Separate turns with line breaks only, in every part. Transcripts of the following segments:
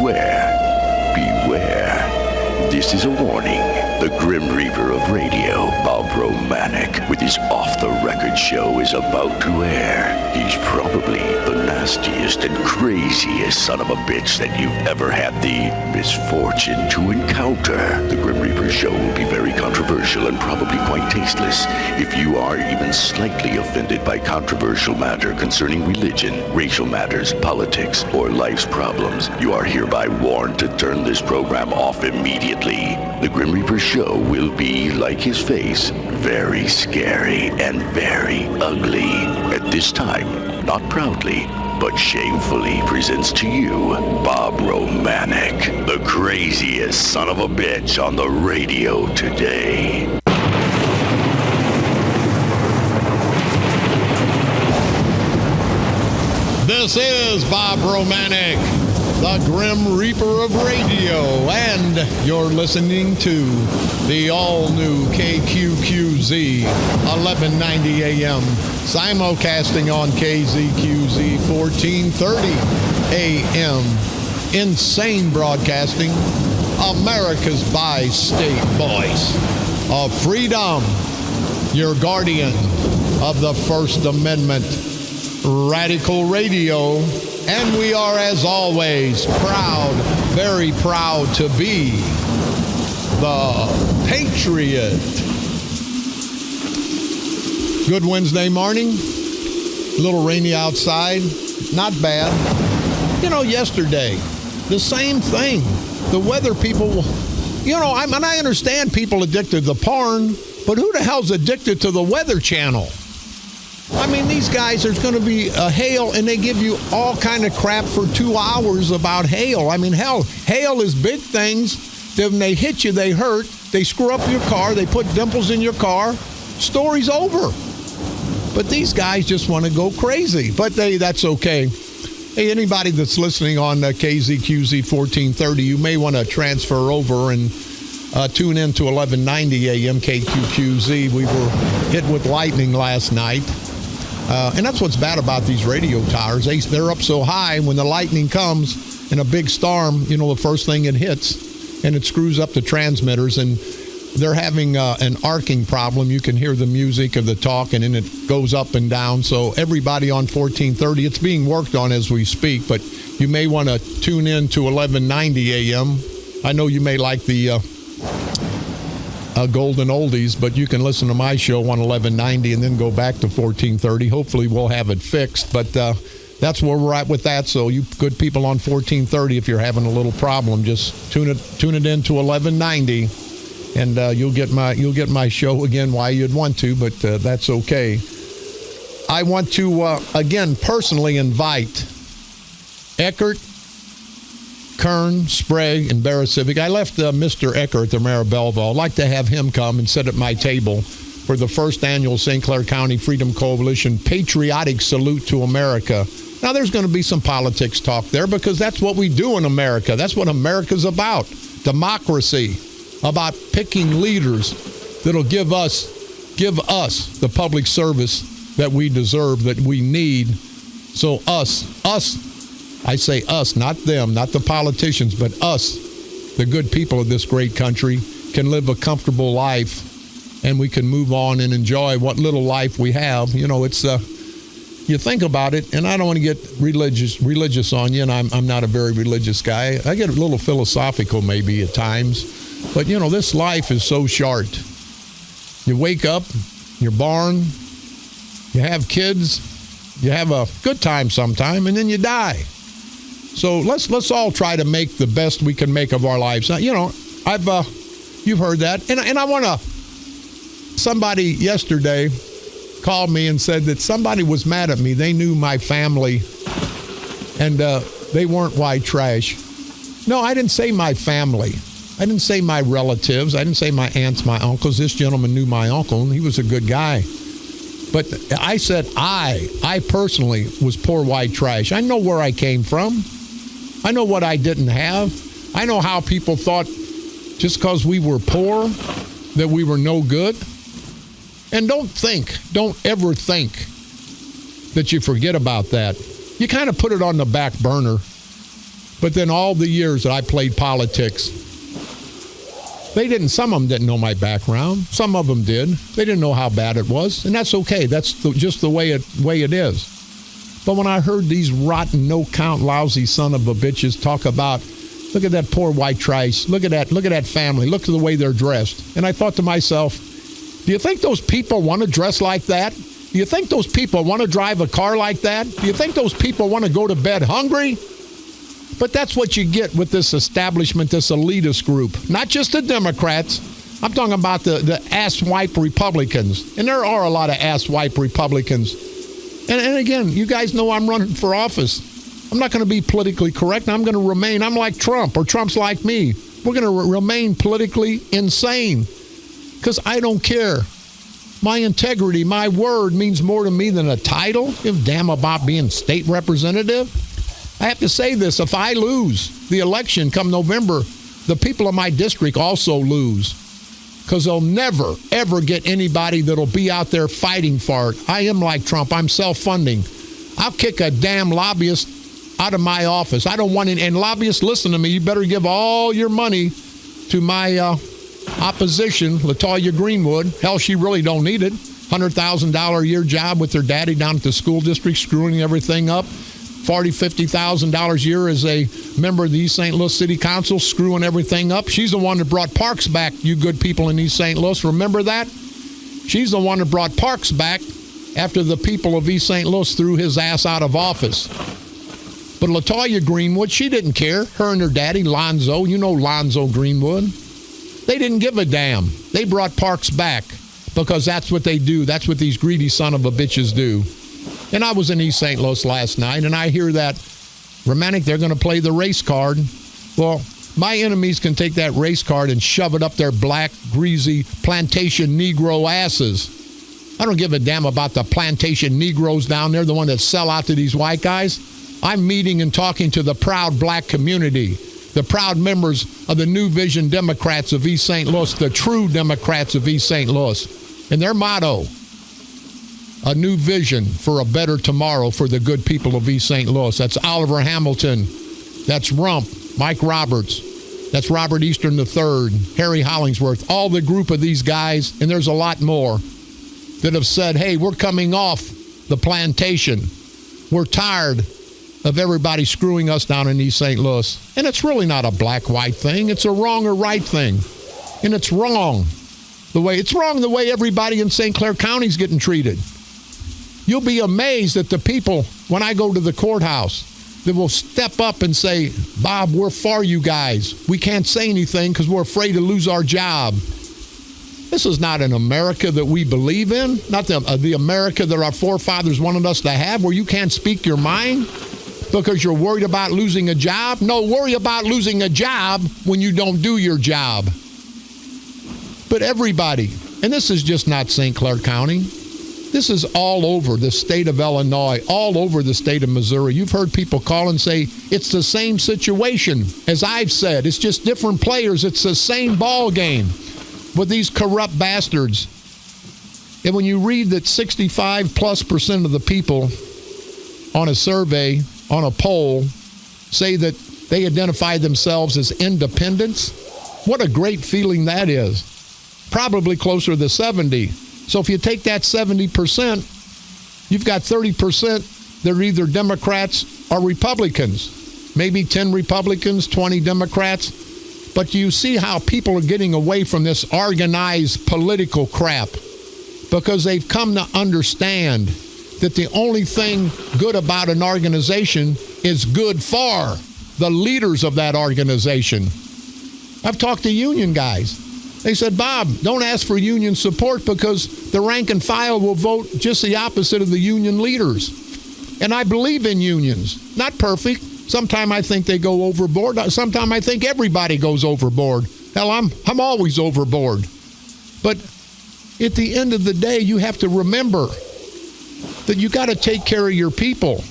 beware, beware. This is a warning. The Grim Reaper of radio, Bob Romanik, with his off-the-record show is about to air. He's probably the nastiest and craziest son of a bitch that you've ever had the misfortune to encounter. The Grim Reaper show will be very controversial and probably quite tasteless. If you are even slightly offended by controversial matter concerning religion, racial matters, politics, or life's problems, you are hereby warned to turn this program off immediately. The Grim Reaper show will be, like his face, very scary and very ugly. At this time, not proudly, but shamefully presents to you Bob Romanik, the craziest son of a bitch on the radio today.
This is Bob Romanik, the Grim Reaper of radio, and you're listening to the all-new KQQZ 1190 AM, simulcasting on KZQZ 1430 AM. Insane broadcasting, America's bi-state voice of freedom, your guardian of the First Amendment, Radical Radio. And we are, as always, proud, very proud to be the Patriot. Good Wednesday morning. A little rainy outside. Not bad. You know, yesterday, the same thing. The weather people, you know, I understand people addicted to porn, but who the hell's addicted to the Weather Channel? I mean, these guys, there's going to be a hail, and they give you all kind of crap for 2 hours about hail. I mean, hell, hail is big things. Then they hit you, they hurt. They screw up your car. They put dimples in your car. Story's over. But these guys just want to go crazy. But that's okay. Hey, anybody that's listening on KZQZ 1430, you may want to transfer over and tune in to 1190 AM KQQZ. We were hit with lightning last night. And that's what's bad about these radio towers. They're up so high, when the lightning comes in a big storm, you know, the first thing it hits, and it screws up the transmitters, and they're having an arcing problem. You can hear the music of the talk, and then it goes up and down. So everybody on 1430, it's being worked on as we speak, but you may want to tune in to 1190 AM. I know you may like the golden oldies, but you can listen to my show on 1190 and then go back to 1430. Hopefully we'll have it fixed, but that's where we're at with that. So you good people on 1430, if you're having a little problem, just tune it in to 1190, and you'll get my show again while you'd want to, but that's okay. I want to again personally invite Eckert, Kern, Sprague, and Barricivic. I left Mr. Eckert, the mayor of Belleville. I'd like to have him come and sit at my table for the first annual St. Clair County Freedom Coalition Patriotic Salute to America. Now, there's going to be some politics talk there, because that's what we do in America. That's what America's about. Democracy, about picking leaders that'll give us the public service that we deserve, that we need. So us, I say us, not them, not the politicians, but us, the good people of this great country, can live a comfortable life, and we can move on and enjoy what little life we have. You know, it's you think about it, and I don't want to get religious on you, and I'm not a very religious guy. I get a little philosophical maybe at times, but you know, this life is so short. You wake up, you're born, you have kids, you have a good time sometime, and then you die. So let's all try to make the best we can make of our lives. Now, you know, you've heard that, and I want to. Somebody yesterday called me and said that somebody was mad at me. They knew my family, and they weren't white trash. No, I didn't say my family. I didn't say my relatives. I didn't say my aunts, my uncles. This gentleman knew my uncle, and he was a good guy. But I said I personally was poor white trash. I know where I came from. I know what I didn't have. I know how people thought just because we were poor that we were no good. And don't ever think that you forget about that. You kind of put it on the back burner. But then all the years that I played politics, some of them didn't know my background. Some of them did. They didn't know how bad it was. And that's okay. That's just the way it is. But when I heard these rotten, no-count, lousy son of a bitches talk about, look at that poor white trash, look at that family, look at the way they're dressed. And I thought to myself, do you think those people want to dress like that? Do you think those people want to drive a car like that? Do you think those people want to go to bed hungry? But that's what you get with this establishment, this elitist group. Not just the Democrats. I'm talking about the asswipe Republicans. And there are a lot of asswipe Republicans. And again, you guys know I'm running for office. I'm not going to be politically correct. I'm going to remain, I'm like Trump, or Trump's like me. We're going to remain politically insane because I don't care. My integrity, my word means more to me than a title. Give a damn about being state representative. I have to say this, if I lose the election come November, the people of my district also lose because they'll never, ever get anybody that'll be out there fighting for it. I am like Trump. I'm self-funding. I'll kick a damn lobbyist out of my office. I don't want any, and lobbyists, listen to me, you better give all your money to my opposition, LaToya Greenwood. Hell, she really don't need it. $100,000 a year job with her daddy down at the school district, screwing everything up. $40,000, $50,000 a year as a member of the East St. Louis City Council, screwing everything up. She's the one that brought parks back, you good people in East St. Louis. Remember that? She's the one that brought parks back after the people of East St. Louis threw his ass out of office. But LaToya Greenwood, she didn't care. Her and her daddy, Lonzo, you know Lonzo Greenwood. They didn't give a damn. They brought parks back because that's what they do. That's what these greedy son of a bitches do. And I was in East St. Louis last night, and I hear that, Romanik, they're going to play the race card. Well, my enemies can take that race card and shove it up their black, greasy, plantation Negro asses. I don't give a damn about the plantation Negroes down there, the one that sell out to these white guys. I'm meeting and talking to the proud black community, the proud members of the New Vision Democrats of East St. Louis, the true Democrats of East St. Louis. And their motto, a new vision for a better tomorrow for the good people of East St. Louis. That's Oliver Hamilton. That's Rump, Mike Roberts. That's Robert Eastern III, Harry Hollingsworth, all the group of these guys, and there's a lot more, that have said, hey, we're coming off the plantation. We're tired of everybody screwing us down in East St. Louis. And it's really not a black-white thing. It's a wrong or right thing. And it's wrong the way everybody in St. Clair County is getting treated. You'll be amazed at the people, when I go to the courthouse, that will step up and say, Bob, we're for you guys. We can't say anything because we're afraid to lose our job. This is not an America that we believe in, not the America that our forefathers wanted us to have, where you can't speak your mind because you're worried about losing a job. No, worry about losing a job when you don't do your job. But everybody, and this is just not St. Clair County, this is all over the state of Illinois, all over the state of Missouri. You've heard people call and say, it's the same situation. As I've said, it's just different players. It's the same ball game with these corrupt bastards. And when you read that 65+% of the people on a survey, on a poll, say that they identify themselves as independents, what a great feeling that is. Probably closer to 70. So if you take that 70%, you've got 30% that are either Democrats or Republicans. Maybe 10 Republicans, 20 Democrats. But you see how people are getting away from this organized political crap because they've come to understand that the only thing good about an organization is good for the leaders of that organization. I've talked to union guys. They said, Bob, don't ask for union support because the rank and file will vote just the opposite of the union leaders. And I believe in unions. Not perfect. Sometimes I think they go overboard. Sometimes I think everybody goes overboard. Hell, I'm always overboard. But at the end of the day, you have to remember that you got to take care of your people.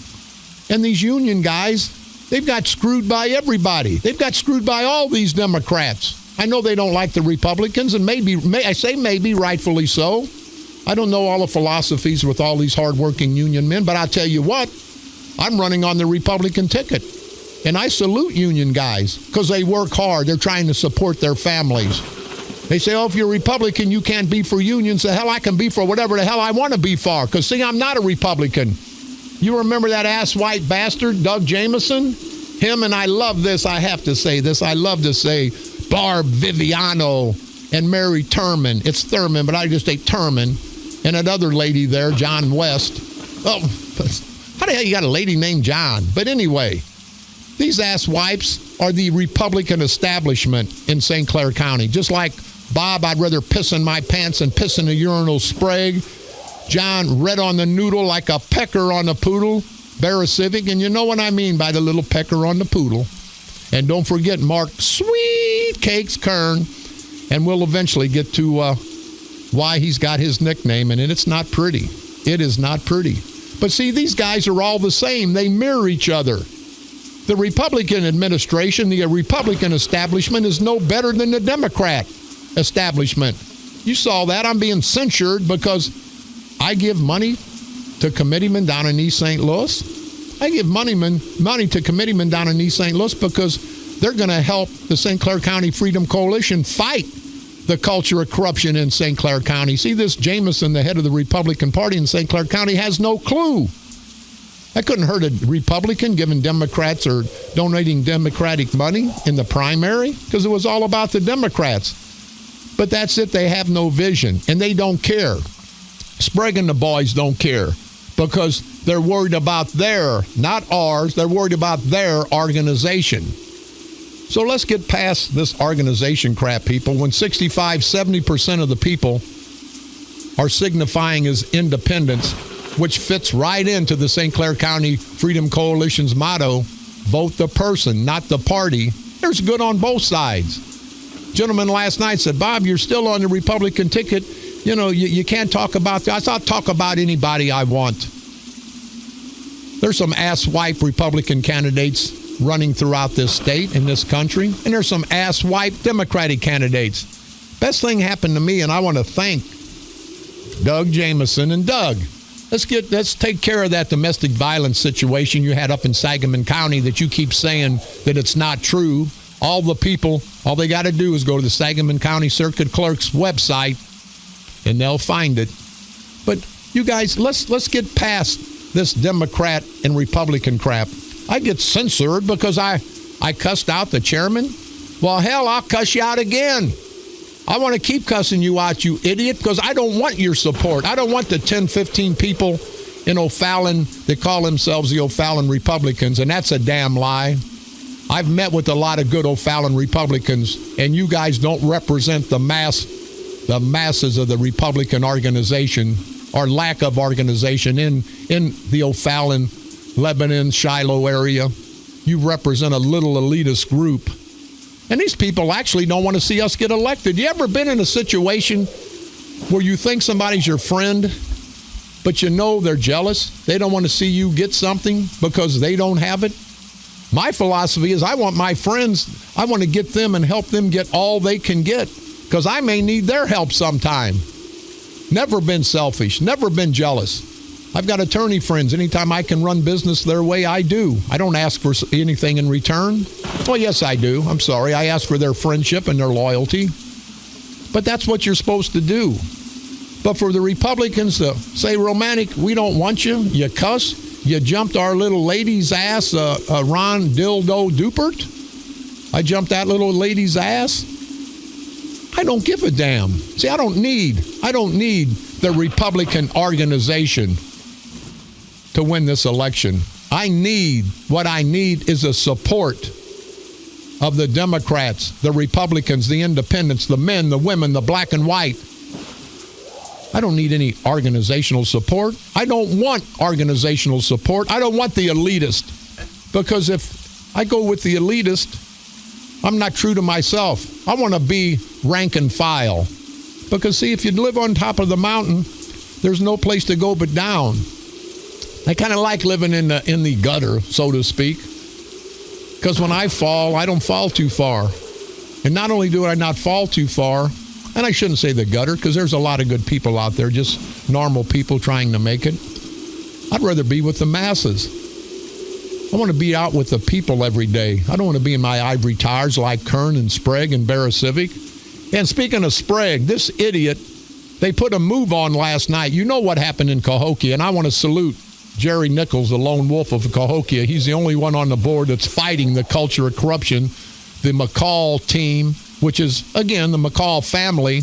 And these union guys, they've got screwed by everybody. They've got screwed by all these Democrats. I know they don't like the Republicans, and maybe rightfully so. I don't know all the philosophies with all these hardworking union men, but I'll tell you what, I'm running on the Republican ticket. And I salute union guys because they work hard. They're trying to support their families. They say, oh, if you're a Republican, you can't be for unions. The hell, I can be for whatever the hell I want to be for. Because, see, I'm not a Republican. You remember that ass-white bastard, Doug Jamieson? Him, and I love this, I have to say this. I love to say Barb Viviano and Mary Thurman. It's Thurman, but I just say Thurman. And another lady there, John West. Oh, how the hell you got a lady named John? But anyway, these ass wipes are the Republican establishment in St. Clair County. Just like Bob, I'd rather piss in my pants than piss in a urinal sprig. John, red on the noodle like a pecker on a poodle. Bear Civic, and you know what I mean by the little pecker on the poodle. And don't forget Mark Sweet Cakes Kern, and we'll eventually get to why he's got his nickname, and it's not pretty. It is not pretty. But see, these guys are all the same. They mirror each other. The Republican administration, the Republican establishment is no better than the Democrat establishment. You saw that. I'm being censured because I give money to committeemen down in East St. Louis. I give money to committeemen down in East St. Louis because they're going to help the St. Clair County Freedom Coalition fight the culture of corruption in St. Clair County. See, this Jamieson, the head of the Republican Party in St. Clair County, has no clue. That couldn't hurt a Republican giving Democrats or donating Democratic money in the primary because it was all about the Democrats. But that's it. They have no vision, and they don't care. Sprague and the boys don't care because they're worried about their, not ours, they're worried about their organization. So let's get past this organization crap, people. When 70% of the people are signifying as independence, which fits right into the St. Clair County Freedom Coalition's motto, vote the person, not the party. There's good on both sides. Gentleman last night said, Bob, you're still on the Republican ticket. You know, you can't talk about that. I'll talk about anybody I want. There's some ass-wipe Republican candidates running throughout this state and this country, and there's some ass-wipe Democratic candidates. Best thing happened to me, and I want to thank Doug Jamieson. And Doug, let's take care of that domestic violence situation you had up in Sangamon County that you keep saying that it's not true. All the people, all they got to do is go to the Sangamon County Circuit Clerk's website, and they'll find it. But you guys, let's get past this Democrat and Republican crap. I get censored because I cussed out the chairman. Well, hell, I'll cuss you out again. I want to keep cussing you out, you idiot, because I don't want your support. I don't want the 10, 15 people in O'Fallon that call themselves the O'Fallon Republicans, and that's a damn lie. I've met with a lot of good O'Fallon Republicans, and you guys don't represent the masses of the Republican organization or lack of organization in the O'Fallon, Lebanon, Shiloh area. You represent a little elitist group. And these people actually don't want to see us get elected. You ever been in a situation where you think somebody's your friend, but you know they're jealous? They don't want to see you get something because they don't have it? My philosophy is I want my friends, I want to get them and help them get all they can get because I may need their help sometime. Never been selfish, never been jealous. I've got attorney friends. Anytime I can run business their way, I do. I don't ask for anything in return. Well, yes, I do. I'm sorry. I ask for their friendship and their loyalty. But that's what you're supposed to do. But for the Republicans to say, Romanik, we don't want you, you cuss, you jumped our little lady's ass, Ron Dildo Dupert. I jumped that little lady's ass. I don't give a damn. See, I don't need the Republican organization to win this election. What I need is the support of the Democrats, the Republicans, the independents, the men, the women, the black and white. I don't need any organizational support. I don't want organizational support. I don't want the elitist. Because if I go with the elitist, I'm not true to myself. I want to be rank and file. Because, see, if you live on top of the mountain, there's no place to go but down. I kind of like living in the gutter, so to speak. Because when I fall, I don't fall too far. And not only do I not fall too far, and I shouldn't say the gutter, because there's a lot of good people out there, just normal people trying to make it. I'd rather be with the masses. I want to be out with the people every day. I don't want to be in my ivory towers like Kern and Sprague and Barra Civic. And speaking of Sprague, this idiot, they put a move on last night. You know what happened in Cahokia, and I want to salute Jerry Nichols, the lone wolf of Cahokia. He's the only one on the board that's fighting the culture of corruption. The McCall team, which is, again, the McCall family.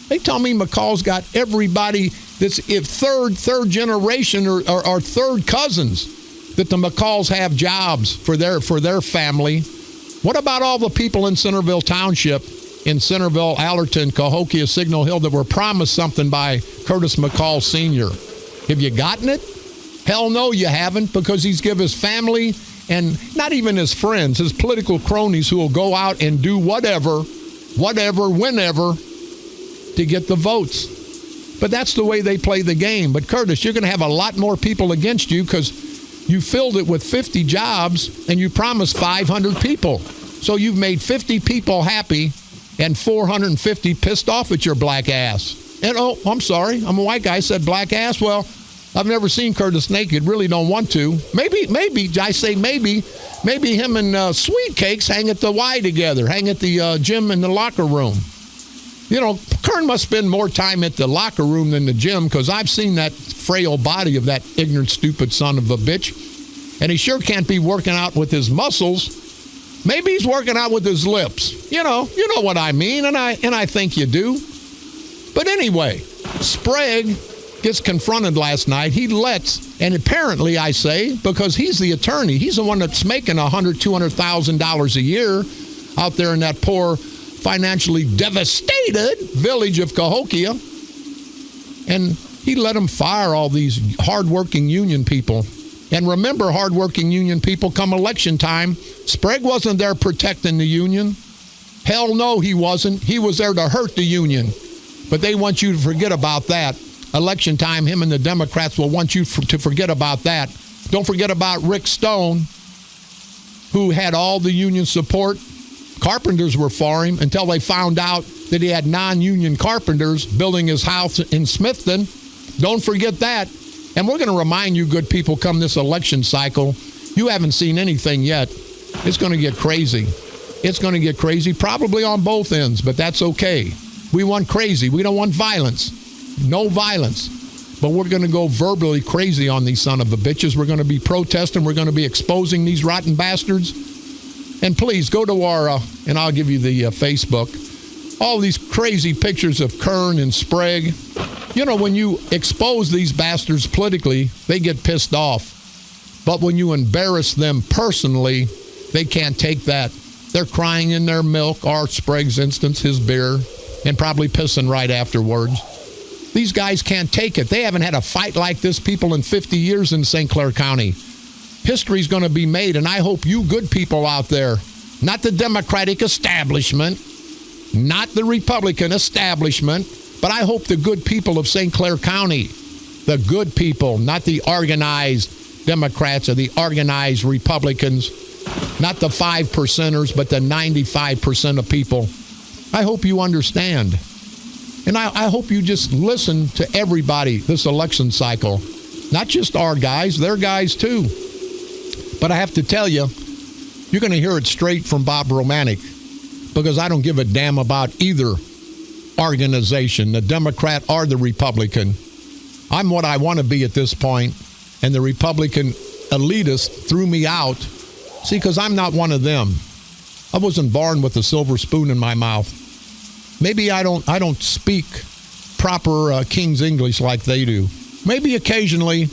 They tell me McCall's got everybody that's third generation or third cousins, that the McCalls have jobs for their family. What about all the people in Centerville Township, in Centerville, Allerton, Cahokia, Signal Hill, that were promised something by Curtis McCall Sr.? Have you gotten it? Hell no, you haven't, because he's give his family, and not even his friends, his political cronies, who will go out and do whatever, whenever, to get the votes. But that's the way they play the game. But Curtis, you're going to have a lot more people against you because you filled it with 50 jobs and you promised 500 people. So you've made 50 people happy and 450 pissed off at your black ass. And, oh, I'm sorry, I'm a white guy, said black ass. Well, I've never seen Curtis naked, really don't want to. Maybe, I say maybe him and Sweet Cakes hang at the Y together, hang at the gym in the locker room. You know, Kern must spend more time at the locker room than the gym, because I've seen that frail body of that ignorant, stupid son of a bitch. And he sure can't be working out with his muscles. Maybe he's working out with his lips. You know what I mean, and I think you do. But anyway, Sprague gets confronted last night. He lets, and apparently I say, because he's the attorney, he's the one that's making $100,000, $200,000 a year out there in that poor, financially devastated village of Cahokia. And he let him fire all these hardworking union people. And remember, hardworking union people, come election time, Sprague wasn't there protecting the union. Hell no, he wasn't. He was there to hurt the union. But they want you to forget about that. Election time, him and the Democrats will want you to forget about that. Don't forget about Rick Stone, who had all the union support. Carpenters were for him until they found out that he had non-union carpenters building his house in Smithton. Don't forget that. And we're going to remind you, good people, come this election cycle, you haven't seen anything yet. It's going to get crazy. It's going to get crazy, probably on both ends, but that's okay. We want crazy. We don't want violence. No violence. But we're going to go verbally crazy on these son of a bitches. We're going to be protesting. We're going to be exposing these rotten bastards. And please go to our, and I'll give you the Facebook, all these crazy pictures of Kern and Sprague. You know, when you expose these bastards politically, they get pissed off. But when you embarrass them personally, they can't take that. They're crying in their milk, or Sprague's instance, his beer, and probably pissing right afterwards. These guys can't take it. They haven't had a fight like this, people, in 50 years in St. Clair County. History's going to be made, and I hope you good people out there, not the Democratic establishment, not the Republican establishment, but I hope the good people of St. Clair County, the good people, not the organized Democrats or the organized Republicans, not the 5%ers, but the 95% of people. I hope you understand. And I hope you just listen to everybody this election cycle. Not just our guys, their guys too. But I have to tell you, you're going to hear it straight from Bob Romanik, because I don't give a damn about either organization, the Democrat or the Republican. I'm what I want to be at this point, and the Republican elitists threw me out. See, because I'm not one of them. I wasn't born with a silver spoon in my mouth. Maybe I don't speak proper King's English like they do. Maybe occasionally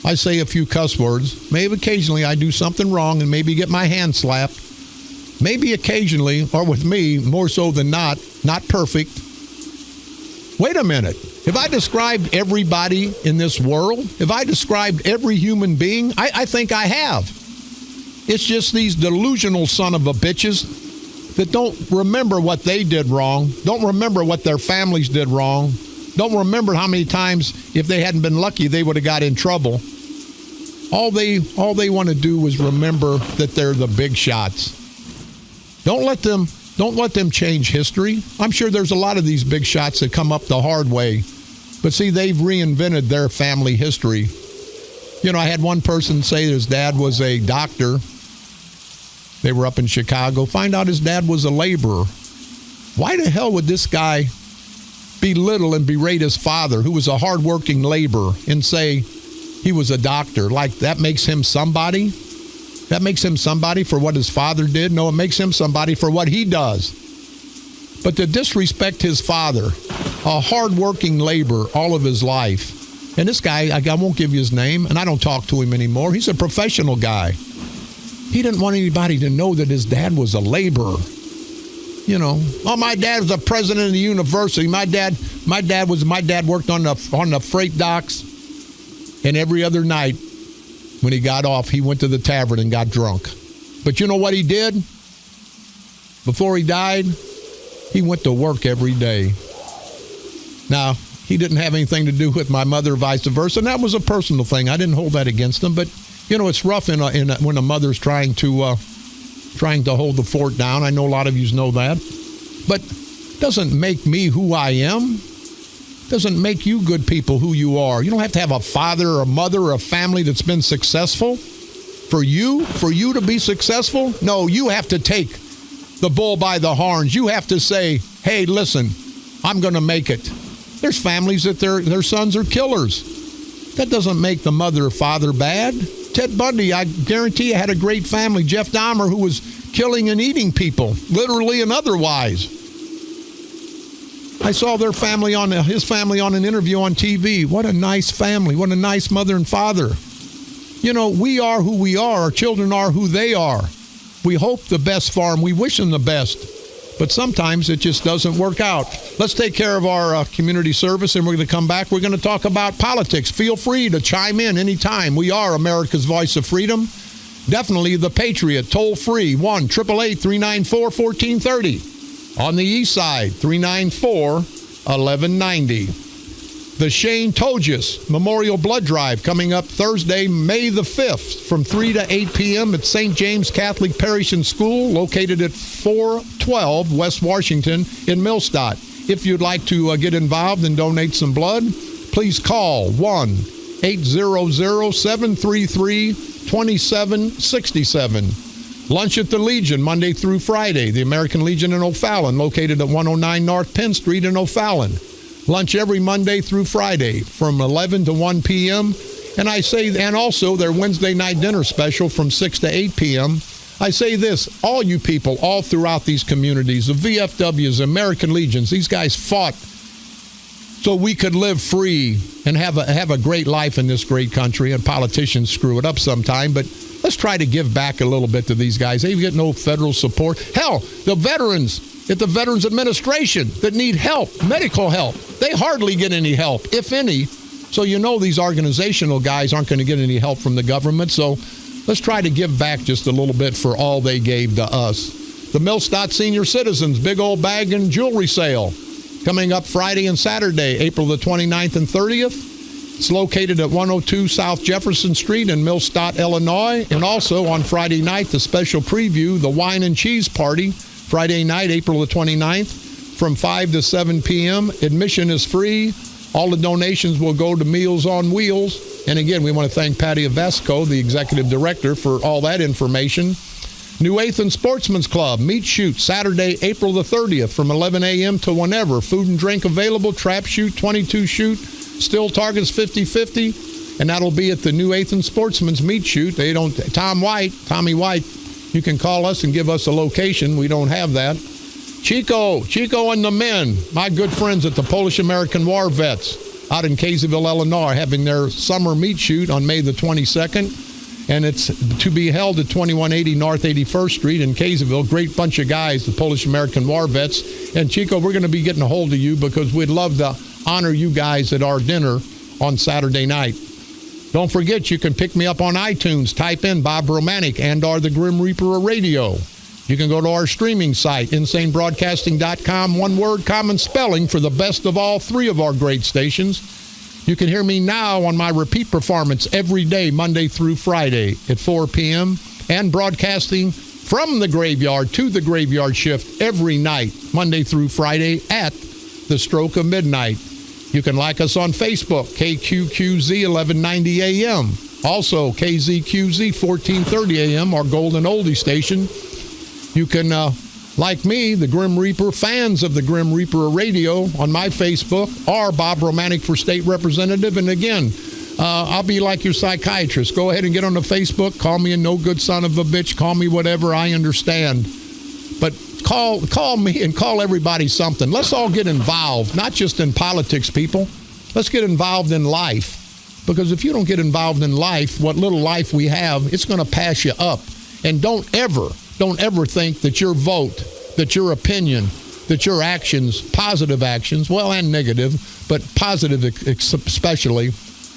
I say a few cuss words. Maybe occasionally I do something wrong and maybe get my hand slapped. Maybe occasionally, or with me, more so than not perfect. Wait a minute. Have I described everybody in this world? Have I described every human being? I think I have. It's just these delusional son of a bitches that don't remember what they did wrong, don't remember what their families did wrong, don't remember how many times, if they hadn't been lucky, they would have got in trouble. All they want to do is remember that they're the big shots. Don't let them change history. I'm sure there's a lot of these big shots that come up the hard way. But see, they've reinvented their family history. You know, I had one person say his dad was a doctor. They were up in Chicago. Find out his dad was a laborer. Why the hell would this guy belittle and berate his father, who was a hardworking laborer, and say he was a doctor? Like, that makes him somebody? That makes him somebody for what his father did? No, it makes him somebody for what he does. But to disrespect his father, a hardworking laborer all of his life. And this guy, I won't give you his name, and I don't talk to him anymore. He's a professional guy. He didn't want anybody to know that his dad was a laborer. You know, oh, my dad was the president of the university. My dad worked on the freight docks, and every other night when he got off, he went to the tavern and got drunk. But you know what he did? Before he died, he went to work every day. Now, he didn't have anything to do with my mother, vice versa, and that was a personal thing. I didn't hold that against him, but you know, it's rough when a mother's trying to hold the fort down. I know a lot of you know that, but doesn't make me who I am. Doesn't make you good people who you are. You don't have to have a father or a mother or a family that's been successful for you to be successful. No, you have to take the bull by the horns. You have to say, hey, listen, I'm going to make it. There's families that their sons are killers. That doesn't make the mother or father bad. Ted Bundy, I guarantee you, had a great family. Jeff Dahmer, who was killing and eating people, literally and otherwise. I saw his family on an interview on TV. What a nice family. What a nice mother and father. You know, we are who we are. Our children are who they are. We hope the best for them. We wish them the best. But sometimes it just doesn't work out. Let's take care of our community service, and we're going to come back. We're going to talk about politics. Feel free to chime in anytime. We are America's Voice of Freedom. Definitely the Patriot. Toll free, 1-888-394-1430. On the east side, 394-1190. The Shane Togius Memorial Blood Drive coming up Thursday, May the 5th from 3 to 8 p.m. at St. James Catholic Parish and School, located at 412 West Washington in Millstadt. If you'd like to get involved and donate some blood, please call 1-800-733-2767. Lunch at the Legion, Monday through Friday. The American Legion in O'Fallon, located at 109 North Penn Street in O'Fallon. Lunch every Monday through Friday from 11 to 1 p.m. And also their Wednesday night dinner special from 6 to 8 p.m. I say this, all you people all throughout these communities, the VFWs, American Legions, these guys fought so we could live free and have a great life in this great country. And politicians screw it up sometime, but let's try to give back a little bit to these guys. They get no federal support. Hell, the veterans at the Veterans Administration that need help, medical help, they hardly get any help, if any. So you know these organizational guys aren't going to get any help from the government. So let's try to give back just a little bit for all they gave to us. The Millstadt Senior Citizens Big Old Bag and Jewelry Sale coming up Friday and Saturday, April the 29th and 30th. It's located at 102 South Jefferson Street in Millstadt, Illinois. And also on Friday night, the special preview, the Wine and Cheese Party, Friday night, April the 29th, from 5 to 7 p.m. Admission is free. All the donations will go to Meals on Wheels. And again, we want to thank Patty Avesco, the executive director, for all that information. New Athen Sportsman's Club, Meat Shoot, Saturday, April the 30th, from 11 a.m. to whenever. Food and drink available, trap shoot, 22 shoot, still targets 50-50. And that'll be at the New Athen Sportsman's Meat Shoot. Tommy White, you can call us and give us a location. We don't have that. Chico and the men, my good friends at the Polish-American War Vets out in Kaysville, Illinois, having their summer meat shoot on May the 22nd. And it's to be held at 2180 North 81st Street in Kaysville. Great bunch of guys, the Polish-American War Vets. And Chico, we're going to be getting a hold of you because we'd love to honor you guys at our dinner on Saturday night. Don't forget, you can pick me up on iTunes. Type in Bob Romanik and/or the Grim Reaper of Radio. You can go to our streaming site, insanebroadcasting.com. One word, common spelling for the best of all three of our great stations. You can hear me now on my repeat performance every day, Monday through Friday at 4 p.m. and broadcasting from the graveyard to the graveyard shift every night, Monday through Friday at the stroke of midnight. You can like us on Facebook, KQQZ 1190 AM. Also, KZQZ 1430 AM, our golden oldie station. You can, like me, the Grim Reaper, fans of the Grim Reaper Radio on my Facebook, are Bob Romanik for State Representative. And again, I'll be like your psychiatrist. Go ahead and get on the Facebook. Call me a no good son of a bitch. Call me whatever. I understand. But call me and call everybody something. Let's all get involved, not just in politics, people. Let's get involved in life. Because if you don't get involved in life, what little life we have, it's going to pass you up. And don't ever think that your vote, that your opinion, that your actions, positive actions, well, and negative, but positive especially,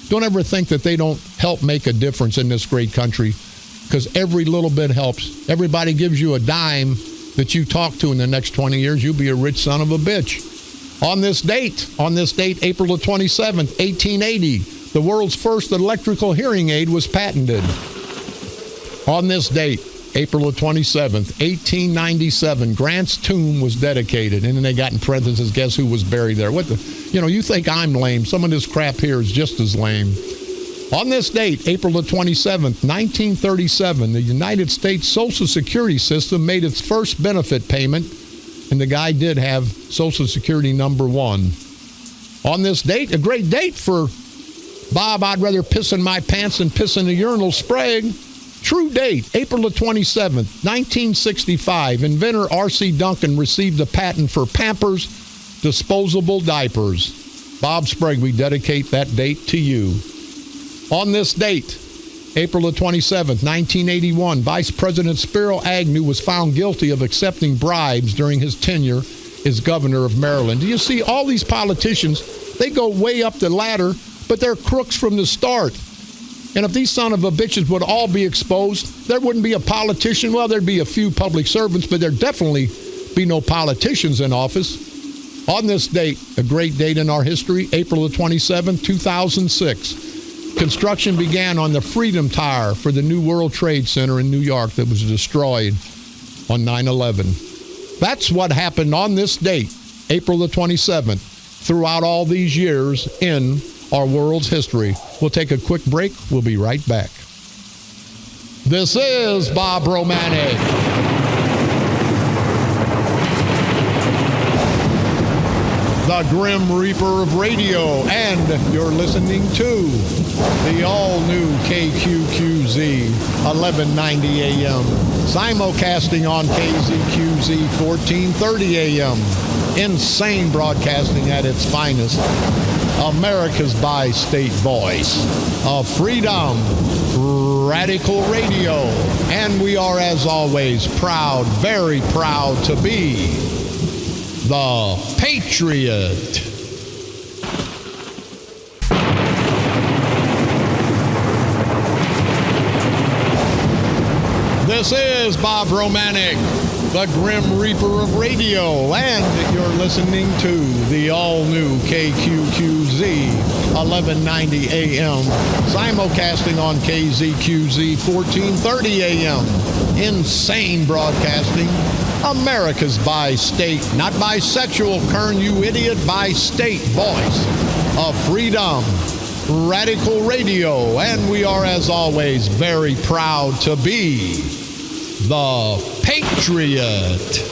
don't ever think that they don't help make a difference in this great country, because every little bit helps. Everybody gives you a dime that you talk to in the next 20 years, you'll be a rich son of a bitch. On this date, April the 27th, 1880, the world's first electrical hearing aid was patented. On this date, April the 27th, 1897, Grant's tomb was dedicated. And then they got in parentheses, guess who was buried there? You think I'm lame. Some of this crap here is just as lame. On this date, April the 27th, 1937, the United States Social Security system made its first benefit payment, and the guy did have Social Security number 1. On this date, a great date for Bob, I'd rather piss in my pants than piss in a urinal. Sprague. True date, April the 27th, 1965. Inventor R.C. Duncan received a patent for Pampers disposable diapers. Bob Sprague, we dedicate that date to you. On this date, April the 27th, 1981, Vice President Spiro Agnew was found guilty of accepting bribes during his tenure as governor of Maryland. Do you see all these politicians, they go way up the ladder, but they're crooks from the start. And if these son of a bitches would all be exposed, there wouldn't be a politician. Well, there'd be a few public servants, but there'd definitely be no politicians in office. On this date, a great date in our history, April the 27th, 2006, construction began on the Freedom Tower for the New World Trade Center in New York that was destroyed on 9/11. That's what happened on this date, April the 27th, throughout all these years in our world's history. We'll take a quick break. We'll be right back. This is Bob Romanik. The Grim Reaper of Radio, and you're listening to the all-new KQQZ 1190 AM, simulcasting on KZQZ 1430 AM. Insane broadcasting at its finest. America's bi-state voice of freedom, radical radio. And we are, as always, proud, very proud to be the Patriot. This is Bob Romanik, the Grim Reaper of Radio, and you're listening to the all-new KQQZ 1190 AM, simulcasting on KZQZ 1430 AM. Insane broadcasting, America's bi-state, not bisexual, Kern, you idiot, bi-state voice of freedom, radical radio, and we are, as always, very proud to be the Patriot.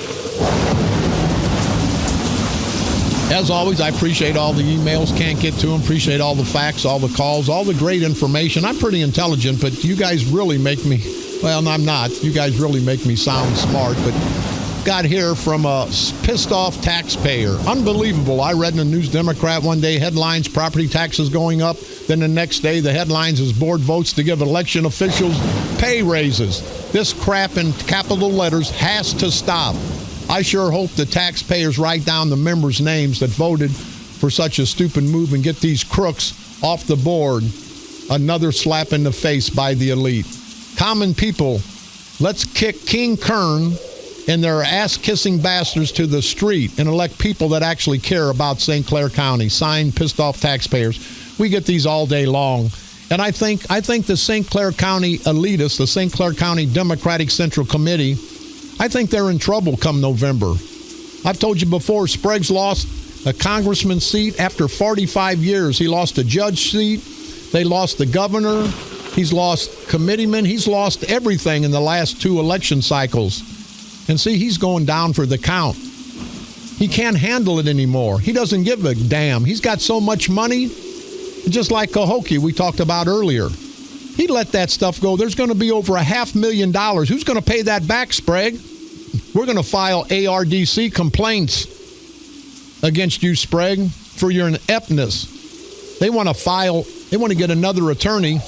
As always, I appreciate all the emails, can't get to them, appreciate all the facts, all the calls, all the great information. I'm pretty intelligent, but you guys really make me, well, I'm not, you guys really make me sound smart, but got here from a pissed off taxpayer. Unbelievable. I read in the News Democrat one day, headlines, property taxes going up. Then the next day, the headlines is board votes to give election officials pay raises. This crap in capital letters has to stop. I sure hope the taxpayers write down the members' names that voted for such a stupid move and get these crooks off the board. Another slap in the face by the elite. Common people, let's kick King Kern and their ass-kissing bastards to the street and elect people that actually care about St. Clair County. Signed, pissed off taxpayers. We get these all day long. And I think the St. Clair County elitists, the St. Clair County Democratic Central Committee, I think they're in trouble come November. I've told you before, Sprague's lost a congressman's seat after 45 years. He lost a judge seat. They lost the governor. He's lost committeemen. He's lost everything in the last 2 election cycles. And see, he's going down for the count. He can't handle it anymore. He doesn't give a damn. He's got so much money, just like Cahokia we talked about earlier. He let that stuff go. There's going to be over $500,000. Who's going to pay that back, Sprague? We're going to file ARDC complaints against you, Sprague, for your ineptness. They want to get another attorney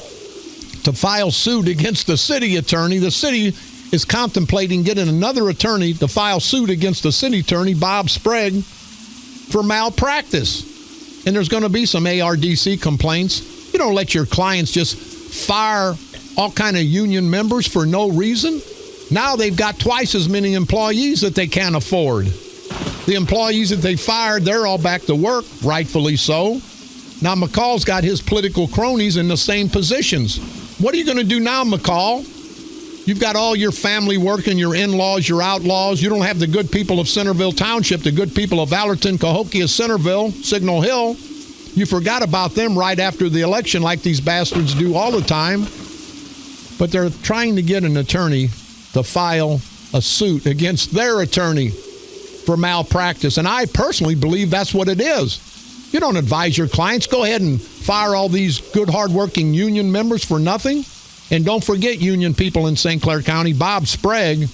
to file suit against the city attorney. The city is contemplating getting another attorney to file suit against the city attorney, Bob Sprague, for malpractice. And there's going to be some ARDC complaints. You don't let your clients just fire all kind of union members for no reason. Now they've got twice as many employees that they can't afford. The employees that they fired, they're all back to work, rightfully so. Now McCall's got his political cronies in the same positions. What are you going to do now, McCall? You've got all your family working, your in-laws, your outlaws. You don't have the good people of Centerville Township, the good people of Allerton, Cahokia, Centerville, Signal Hill. You forgot about them right after the election like these bastards do all the time. But they're trying to get an attorney to file a suit against their attorney for malpractice. And I personally believe that's what it is. You don't advise your clients. Go ahead and fire all these good, hardworking union members for nothing. And don't forget, union people in St. Clair County, Bob Sprague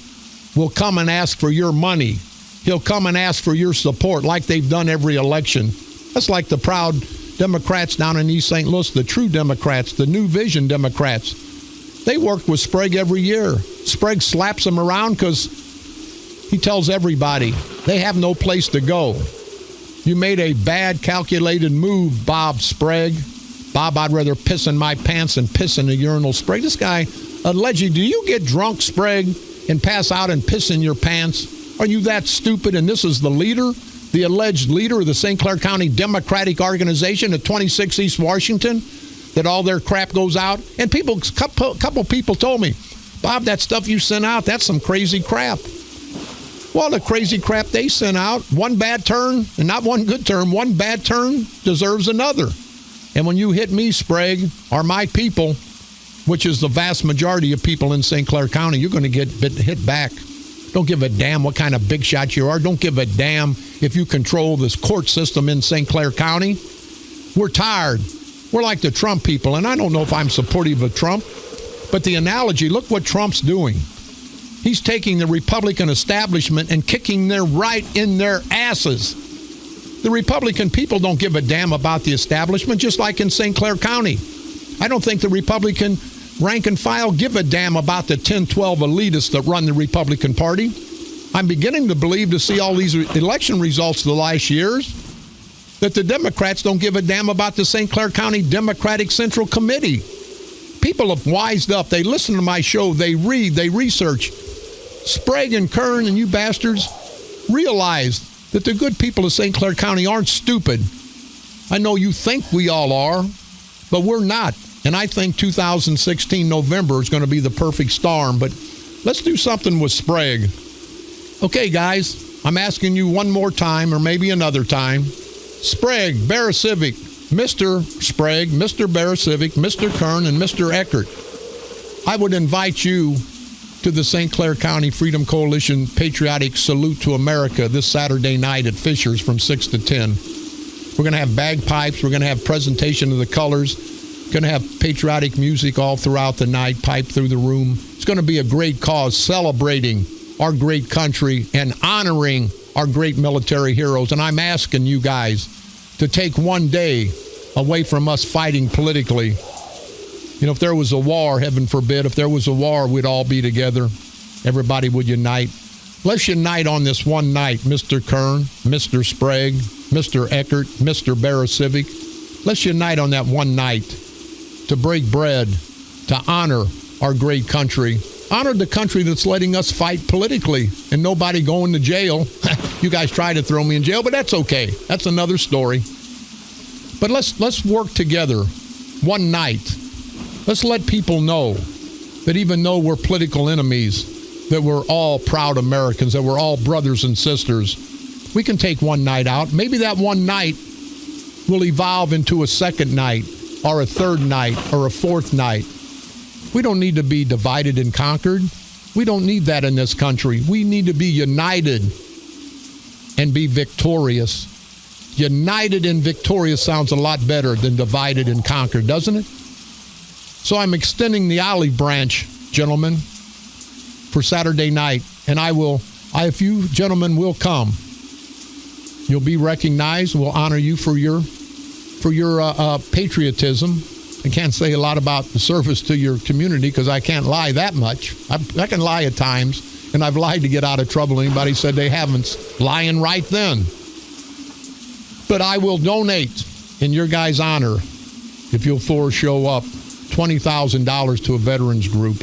will come and ask for your money. He'll come and ask for your support like they've done every election. That's like the proud Democrats down in East St. Louis, the True Democrats, the New Vision Democrats. They work with Sprague every year. Sprague slaps them around because he tells everybody they have no place to go. You made a bad, calculated move, Bob Sprague. Bob, I'd rather piss in my pants than piss in a urinal, Sprague. This guy, allegedly, do you get drunk, Sprague, and pass out and piss in your pants? Are you that stupid? And this is the leader, the alleged leader of the St. Clair County Democratic Organization at 26 East Washington, that all their crap goes out? And couple people told me, Bob, that stuff you sent out, that's some crazy crap. Well, the crazy crap they sent out, one bad turn, and not one good turn, one bad turn deserves another. And when you hit me, Sprague, or my people, which is the vast majority of people in St. Clair County, you're going to get hit back. Don't give a damn what kind of big shot you are. Don't give a damn if you control this court system in St. Clair County. We're tired. We're like the Trump people, and I don't know if I'm supportive of Trump, but the analogy, look what Trump's doing. He's taking the Republican establishment and kicking them right in their asses. The Republican people don't give a damn about the establishment, just like in St. Clair County. I don't think the Republican rank and file give a damn about the 10, 12 elitists that run the Republican Party. I'm beginning to believe, to see all these election results the last years, that the Democrats don't give a damn about the St. Clair County Democratic Central Committee. People have wised up. They listen to my show. They read. They research. Sprague and Kern and you bastards realize that the good people of St. Clair County aren't stupid. I know you think we all are, but we're not. And I think 2016 November is going to be the perfect storm. But let's do something with Sprague. Okay, guys, I'm asking you one more time, or maybe another time. Sprague, Barrecivic, Mr. Sprague, Mr. Barrecivic, Mr. Kern, and Mr. Eckert. I would invite you to the St. Clair County Freedom Coalition Patriotic Salute to America this Saturday night at Fisher's from 6 to 10. We're going to have bagpipes. We're going to have presentation of the colors. Going to have patriotic music all throughout the night, pipe through the room. It's going to be a great cause, celebrating our great country and honoring our great military heroes. And I'm asking you guys to take one day away from us fighting politically. You know, if there was a war, heaven forbid, if there was a war, we'd all be together. Everybody would unite. Let's unite on this one night, Mr. Kern, Mr. Sprague, Mr. Eckert, Mr. Barrecivic. Let's unite on that one night to break bread, to honor our great country. Honor the country that's letting us fight politically and nobody going to jail. You guys try to throw me in jail, but that's okay. That's another story. But let's work together one night. Let's let people know that even though we're political enemies, that we're all proud Americans, that we're all brothers and sisters. We can take one night out. Maybe that one night will evolve into a second night or a third night or a fourth night. We don't need to be divided and conquered. We don't need that in this country. We need to be united and be victorious. United and victorious sounds a lot better than divided and conquered, doesn't it? So I'm extending the olive branch, gentlemen, for Saturday night. And if you gentlemen will come, you'll be recognized. We'll honor you for your patriotism. I can't say a lot about the service to your community because I can't lie that much. I can lie at times, and I've lied to get out of trouble. Anybody said they haven't, lying right then. But I will donate in your guys' honor, if you'll show up, $20,000 to a veterans group.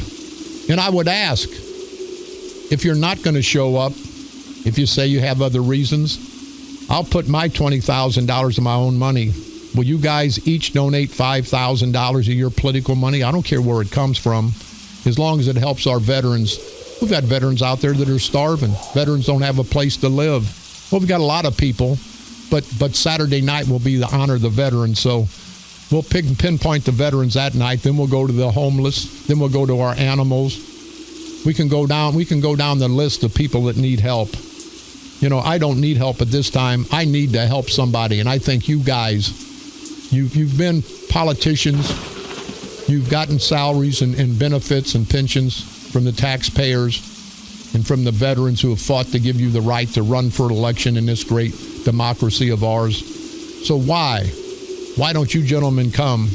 And I would ask, if you're not going to show up, if you say you have other reasons, I'll put my $20,000 of my own money. Will you guys each donate $5,000 of your political money? I don't care where it comes from, as long as it helps our veterans. We've got veterans out there that are starving. Veterans don't have a place to live. Well, we've got a lot of people, but Saturday night will be to honor the veterans. So we'll pinpoint the veterans that night. Then we'll go to the homeless. Then we'll go to our animals. We can go down the list of people that need help. You know, I don't need help at this time. I need to help somebody, and I think you guys. You've been politicians. You've gotten salaries and benefits and pensions from the taxpayers and from the veterans who have fought to give you the right to run for election in this great democracy of ours. So why don't you gentlemen come,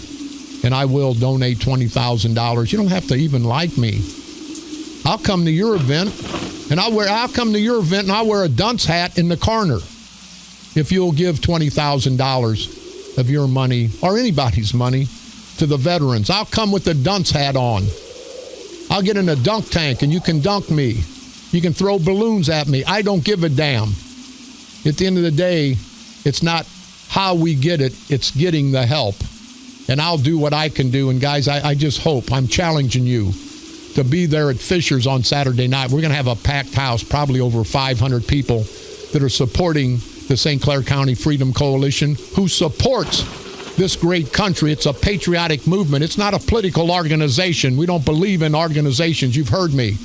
and I will donate $20,000. You don't have to even like me. I'll come to your event, and I'll come to your event, and I'll wear a dunce hat in the corner if you'll give $20,000 of your money or anybody's money to the veterans. I'll come with the dunce hat on. I'll get in a dunk tank and you can dunk me. You can throw balloons at me. I don't give a damn. At the end of the day, it's not how we get it, it's getting the help. And I'll do what I can do. And guys, I just hope, I'm challenging you to be there at Fisher's on Saturday night. We're going to have a packed house, probably over 500 people that are supporting the St. Clair County Freedom Coalition, who supports this great country. It's a patriotic movement. It's not a political organization. We don't believe in organizations. You've heard me.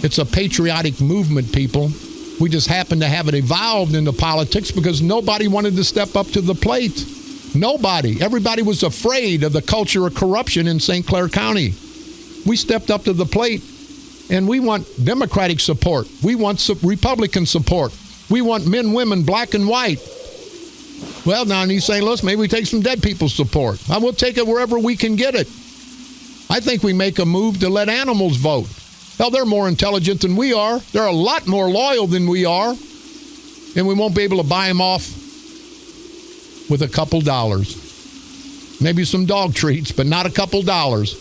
It's a patriotic movement, people. We just happen to have it evolved into politics because nobody wanted to step up to the plate. Nobody. Everybody was afraid of the culture of corruption in St. Clair County. We stepped up to the plate, and we want Democratic support. We want Republican support. We want men, women, black and white. Well, now in East St. Louis, maybe we take some dead people's support. I will take it wherever we can get it. I think we make a move to let animals vote. Hell, they're more intelligent than we are. They're a lot more loyal than we are. And we won't be able to buy them off with a couple dollars. Maybe some dog treats, but not a couple dollars.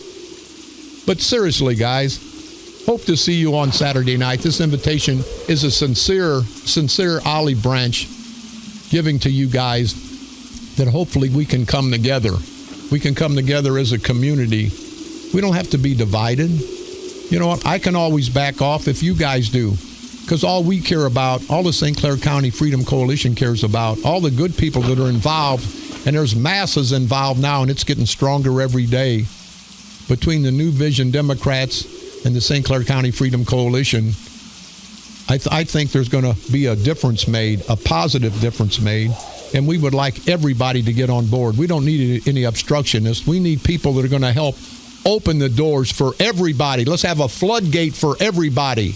But seriously, guys, hope to see you on Saturday night. This invitation is a sincere olive branch giving to you guys that hopefully we can come together. We can come together as a community. We don't have to be divided. You know what? I can always back off if you guys do. Because all we care about, all the St. Clair County Freedom Coalition cares about, all the good people that are involved, and there's masses involved now, and it's getting stronger every day. Between the New Vision Democrats and the St. Clair County Freedom Coalition, I think there's going to be a difference made, a positive difference made, and we would like everybody to get on board. We don't need any obstructionists. We need people that are going to help open the doors for everybody. Let's have a floodgate for everybody.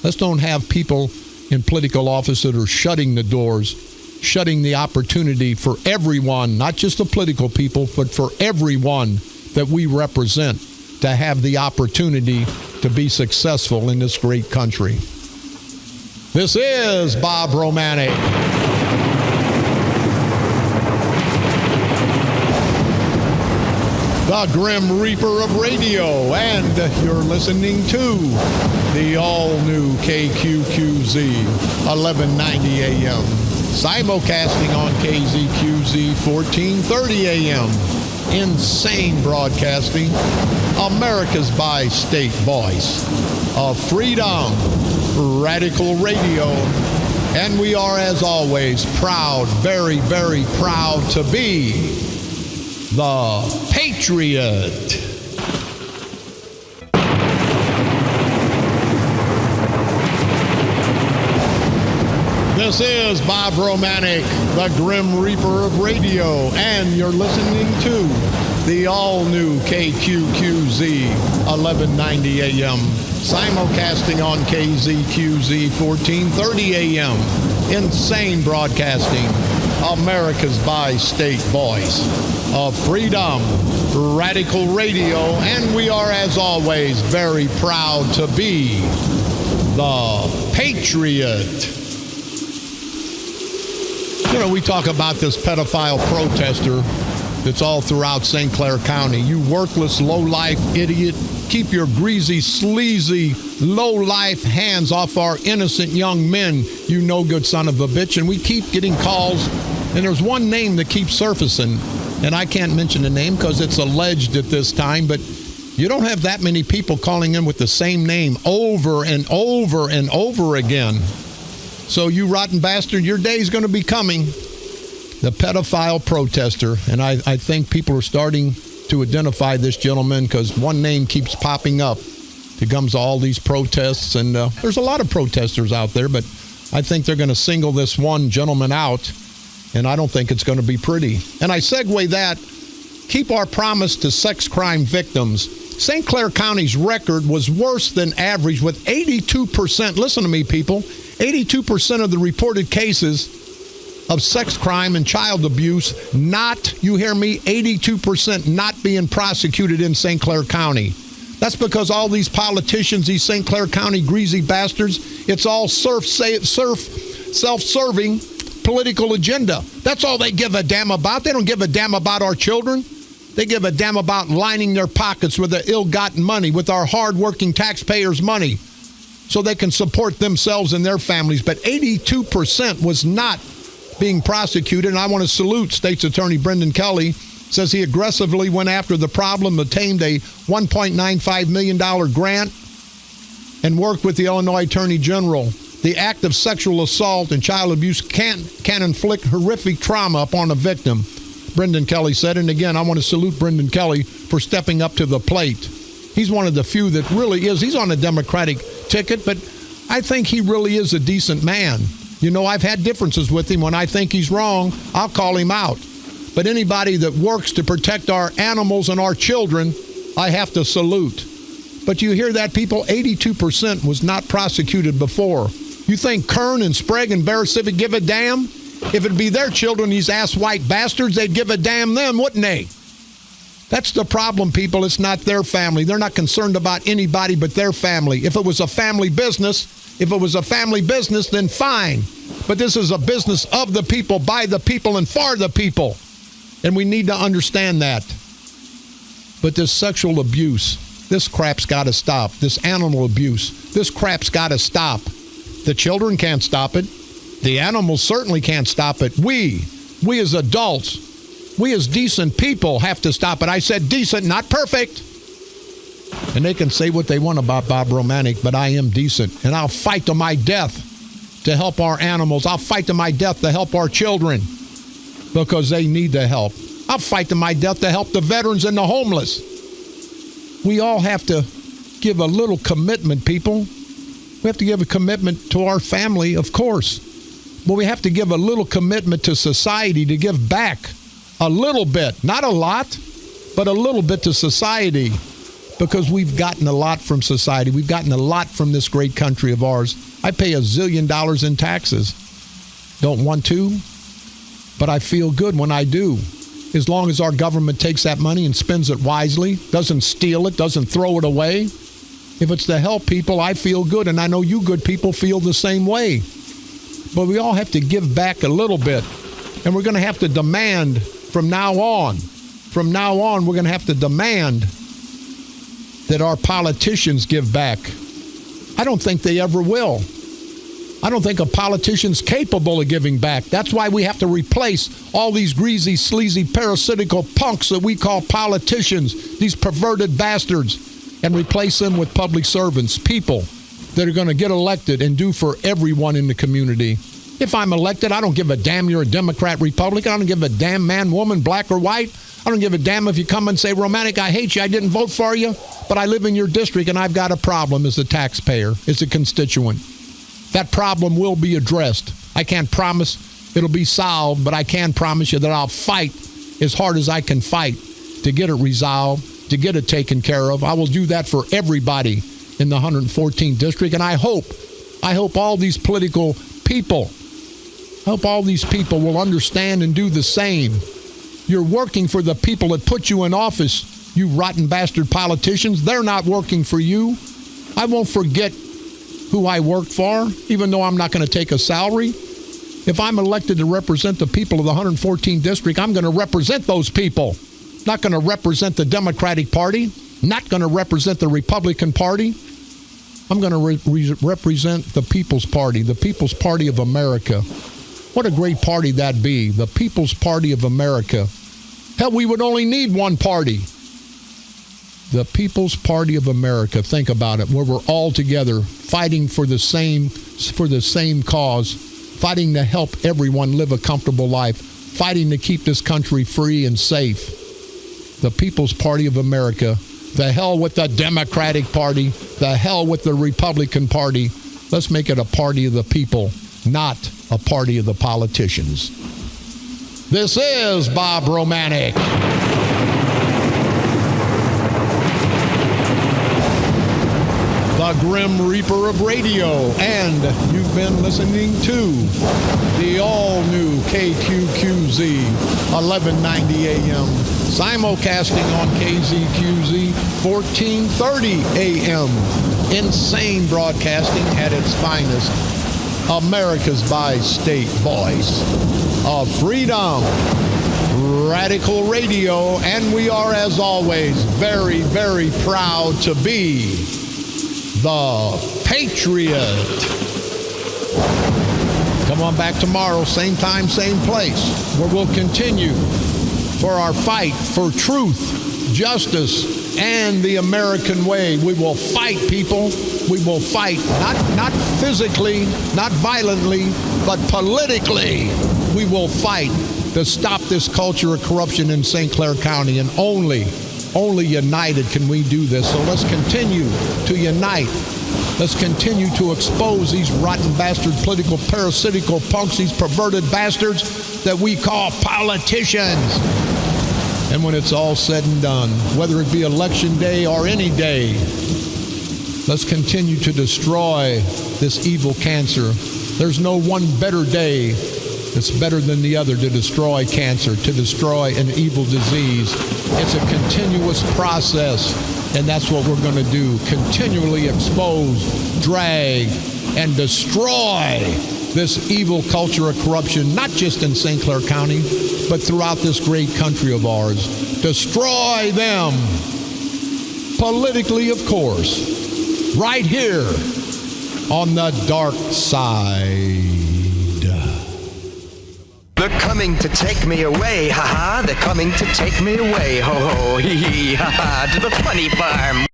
Let's don't have people in political office that are shutting the doors, shutting the opportunity for everyone, not just the political people, but for everyone that we represent to have the opportunity to be successful in this great country. This is Bob Romanik. The Grim Reaper of radio, and you're listening to the all-new KQQZ 1190 AM, simulcasting on KZQZ 1430 AM. Insane broadcasting, America's bi-state voice of freedom, radical radio, and we are, as always, proud, very, very proud to be the Patriot. This is Bob Romanik, the Grim Reaper of radio, and you're listening to the all-new KQQZ 1190 AM, simulcasting on KZQZ 1430 AM. Insane Broadcasting, America's bi-state voice of freedom, radical radio, and we are, as always, very proud to be the Patriot. You know, we talk about this pedophile protester that's all throughout St. Clair County. You worthless, low-life idiot. Keep your greasy, sleazy, low-life hands off our innocent young men, you no-good son of a bitch. And we keep getting calls, and there's one name that keeps surfacing, and I can't mention the name because it's alleged at this time, but you don't have that many people calling in with the same name over and over and over again. So you rotten bastard, your day's going to be coming. The pedophile protester, and I think people are starting to identify this gentleman because one name keeps popping up. It comes to all these protests, and there's a lot of protesters out there, but I think they're going to single this one gentleman out, and I don't think it's going to be pretty. And I segue that, keep our promise to sex crime victims. St. Clair County's record was worse than average with 82%. Listen to me, people. 82% of the reported cases of sex crime and child abuse not, you hear me, 82% not being prosecuted in St. Clair County. That's because all these politicians, these St. Clair County greasy bastards, it's all self-serving political agenda. That's all they give a damn about. They don't give a damn about our children. They give a damn about lining their pockets with the ill-gotten money, with our hard-working taxpayers' money, so they can support themselves and their families. But 82% was not being prosecuted, and I want to salute State's Attorney Brendan Kelly. Says he aggressively went after the problem, obtained a $1.95 million grant, and worked with the Illinois Attorney General. The act of sexual assault and child abuse can inflict horrific trauma upon a victim, Brendan Kelly said. And again, I want to salute Brendan Kelly for stepping up to the plate. He's one of the few that really is. He's on a Democratic ticket, but I think he really is a decent man. You know, I've had differences with him. When I think he's wrong, I'll call him out. But anybody that works to protect our animals and our children, I have to salute. But you hear that, people? 82% was not prosecuted before. You think Kern and Sprague and Bear Civic give a damn? If it'd be their children, these ass-white bastards, they'd give a damn them, wouldn't they? That's the problem, people. It's not their family. They're not concerned about anybody but their family. If it was a family business, then fine. But this is a business of the people, by the people, and for the people. And we need to understand that. But this sexual abuse, this crap's got to stop. This animal abuse, this crap's got to stop. The children can't stop it. The animals certainly can't stop it. We as adults, we as decent people have to stop it. I said decent, not perfect. And they can say what they want about Bob Romanik, but I am decent. And I'll fight to my death to help our animals. I'll fight to my death to help our children because they need the help. I'll fight to my death to help the veterans and the homeless. We all have to give a little commitment, people. We have to give a commitment to our family, of course. But we have to give a little commitment to society to give back a little bit. Not a lot, but a little bit to society. Because we've gotten a lot from society. We've gotten a lot from this great country of ours. I pay $1 zillion in taxes. Don't want to, but I feel good when I do. As long as our government takes that money and spends it wisely, doesn't steal it, doesn't throw it away. If it's to help people, I feel good, and I know you good people feel the same way. But we all have to give back a little bit, and we're going to have to demand from now on. From now on, we're going to have to demand that our politicians give back. I don't think they ever will. I don't think a politician's capable of giving back. That's why we have to replace all these greasy, sleazy, parasitical punks that we call politicians, these perverted bastards, and replace them with public servants, people that are going to get elected and do for everyone in the community. If I'm elected, I don't give a damn you're a Democrat, Republican. I don't give a damn man, woman, black or white. I don't give a damn if you come and say, Romanik, I hate you, I didn't vote for you, but I live in your district and I've got a problem as a taxpayer, as a constituent. That problem will be addressed. I can't promise it'll be solved, but I can promise you that I'll fight as hard as I can fight to get it resolved, to get it taken care of. I will do that for everybody in the 114th district, and I hope all these political people, will understand and do the same. You're working for the people that put you in office, you rotten bastard politicians. They're not working for you. I won't forget who I worked for, even though I'm not going to take a salary. If I'm elected to represent the people of the 114th district, I'm going to represent those people. Not going to represent the Democratic Party, not going to represent the Republican Party. I'm going to represent the People's Party, the People's Party of America. What a great party that'd be, the People's Party of America. Hell, we would only need one party. The People's Party of America. Think about it, where we're all together fighting for the same cause, fighting to help everyone live a comfortable life, fighting to keep this country free and safe. The People's Party of America. The hell with the Democratic Party. The hell with the Republican Party. Let's make it a party of the people, not a party of the politicians. This is Bob Romanik. The Grim Reaper of Radio, and you've been listening to the all-new KQQZ 1190 AM, simulcasting on KZQZ 1430 AM. Insane broadcasting at its finest. America's bi-state voice of freedom. Radical Radio, and we are, as always, very, very proud to be the Patriot. Come on back tomorrow, same time, same place, where we'll continue for our fight for truth, justice, and the American way. We will fight, people. We will fight, not physically, not violently, but politically. We will fight to stop this culture of corruption in St. Clair County, and only united can we do this. So let's continue to unite. Let's continue to expose these rotten bastard political parasitical punks, these perverted bastards that we call politicians. And when it's all said and done, whether it be election day or any day, let's continue to destroy this evil cancer. There's no one better day that's better than the other to destroy cancer, to destroy an evil disease. It's a continuous process, and that's what we're going to do. Continually expose, drag, and destroy this evil culture of corruption, not just in St. Clair County, but throughout this great country of ours. Destroy them. Politically, of course. Right here on the dark side.
They're coming to take me away, ha-ha. They're coming to take me away, ho-ho, hee-hee, ha-ha, to the funny farm.